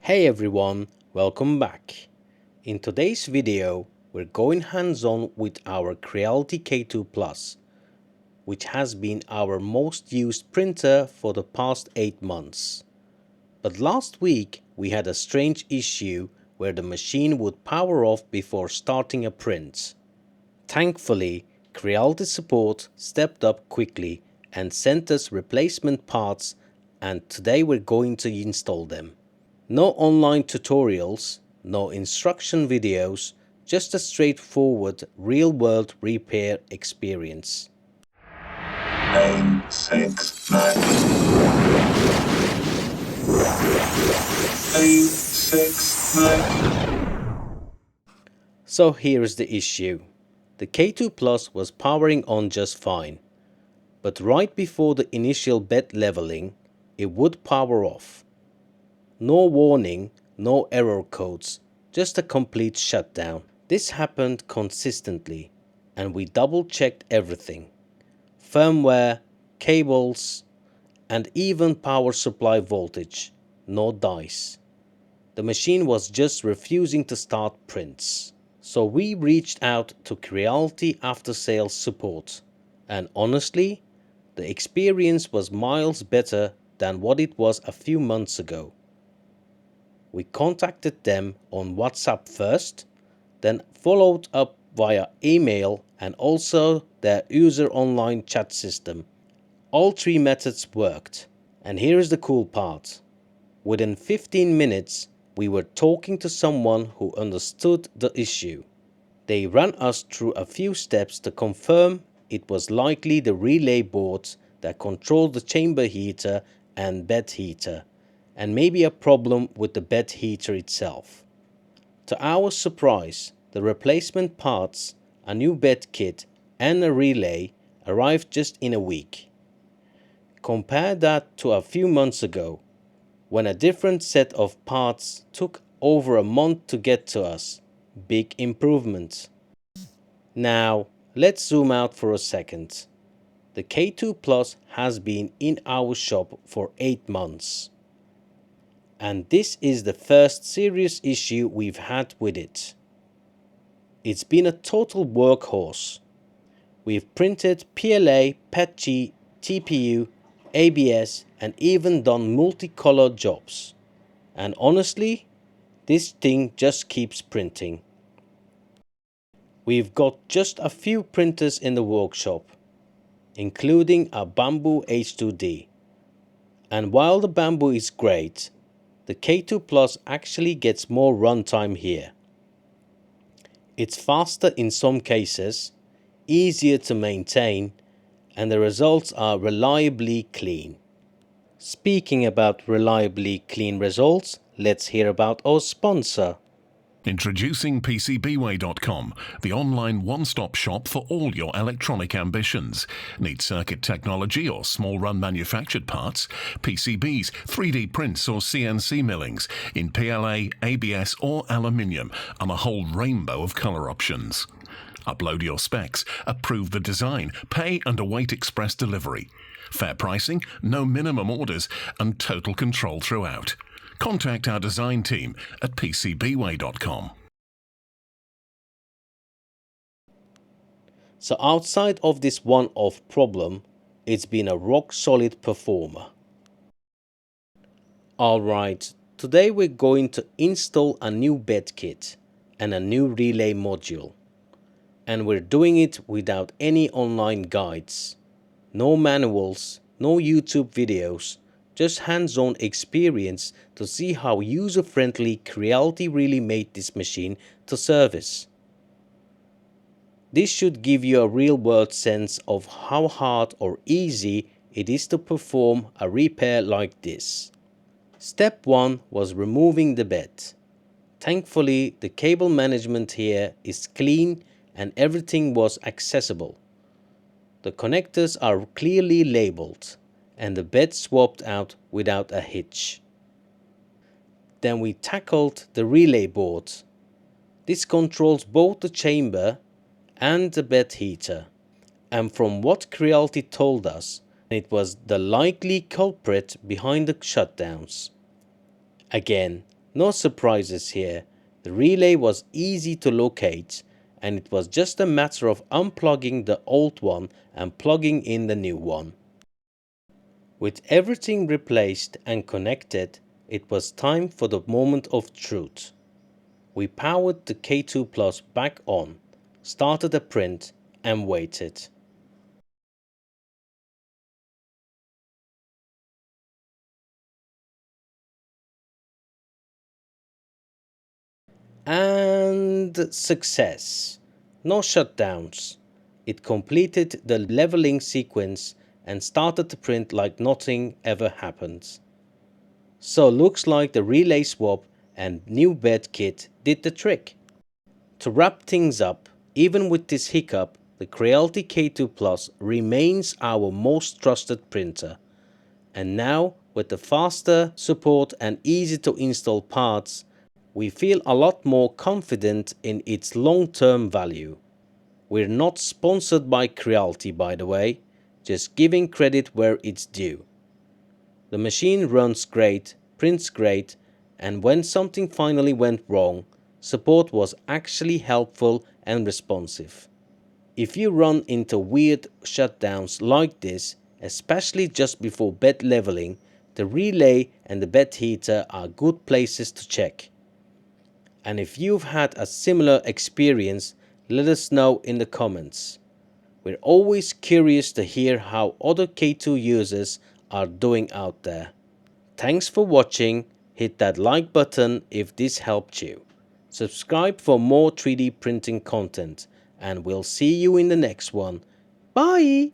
Hey everyone, welcome back. In today's video, we're going hands-on with our Creality K2 Plus, which has been our most used printer for the past 8 months. But last week, we had a strange issue where the machine would power off before starting a print. Thankfully, Creality support stepped up quickly and sent us replacement parts, and today we're going to install them. No online tutorials, no instruction videos, just a straightforward real-world repair experience. 969 969. So here's the issue. The K2 Plus was powering on just fine, but right before the initial bed leveling, it would power off. No warning, no error codes, just a complete shutdown. This happened consistently, and we double-checked everything. Firmware, cables, and even power supply voltage. No dice. The machine was just refusing to start prints. So we reached out to Creality after sales support, and honestly, the experience was miles better than what it was a few months ago. We contacted them on WhatsApp first, then followed up via email and also their user online chat system. All three methods worked. And here is the cool part. Within 15 minutes, we were talking to someone who understood the issue. They ran us through a few steps to confirm it was likely the relay boards that control the chamber heater and bed heater, and maybe a problem with the bed heater itself. To our surprise, the replacement parts, a new bed kit, and a relay arrived just in a week. Compare that to a few months ago, when a different set of parts took over a month to get to us. Big improvement. Now, let's zoom out for a second. The K2 Plus has been in our shop for 8 months. And this is the first serious issue we've had with it. It's been a total workhorse. We've printed PLA, PETG, TPU, ABS, and even done multicolor jobs. And honestly, this thing just keeps printing. We've got just a few printers in the workshop, including a Bambu H2D. And while the Bambu is great, the K2 Plus actually gets more runtime here. It's faster in some cases, easier to maintain, and the results are reliably clean. Speaking about reliably clean results, let's hear about our sponsor. Introducing PCBWay.com, the online one-stop shop for all your electronic ambitions. Need circuit technology or small-run manufactured parts, PCBs, 3D prints or CNC millings in PLA, ABS or aluminium, and a whole rainbow of color options. Upload your specs, approve the design, pay and await express delivery. Fair pricing, no minimum orders, and total control throughout. Contact our design team at PCBWay.com. So outside of this one-off problem, it's been a rock-solid performer. Alright, today we're going to install a new bed kit and a new relay module. And we're doing it without any online guides. No manuals, no YouTube videos, just hands-on experience to see how user-friendly Creality really made this machine to service. This should give you a real-world sense of how hard or easy it is to perform a repair like this. Step 1 was removing the bed. Thankfully, the cable management here is clean and everything was accessible. The connectors are clearly labeled, and the bed swapped out without a hitch. Then we tackled the relay board. This controls both the chamber and the bed heater, and from what Creality told us, it was the likely culprit behind the shutdowns. Again, No surprises here. The relay was easy to locate, and it was just a matter of unplugging the old one and plugging in the new one. With everything replaced and connected, it was time for the moment of truth. We powered the K2 Plus back on, started a print, and waited. And success. No shutdowns. It completed the leveling sequence and started to print like nothing ever happened. So looks like the relay swap and new bed kit did the trick. To wrap things up, even with this hiccup, the Creality K2 Plus remains our most trusted printer. And now, with the faster support and easy to install parts, we feel a lot more confident in its long-term value. We're not sponsored by Creality, by the way, just giving credit where it's due. The machine runs great, prints great, and when something finally went wrong, support was actually helpful and responsive. If you run into weird shutdowns like this, especially just before bed leveling, the relay and the bed heater are good places to check. And if you've had a similar experience, let us know in the comments. We're always curious to hear how other K2 users are doing out there. Thanks for watching. Hit that like button if this helped you. Subscribe for more 3D printing content, and we'll see you in the next one. Bye!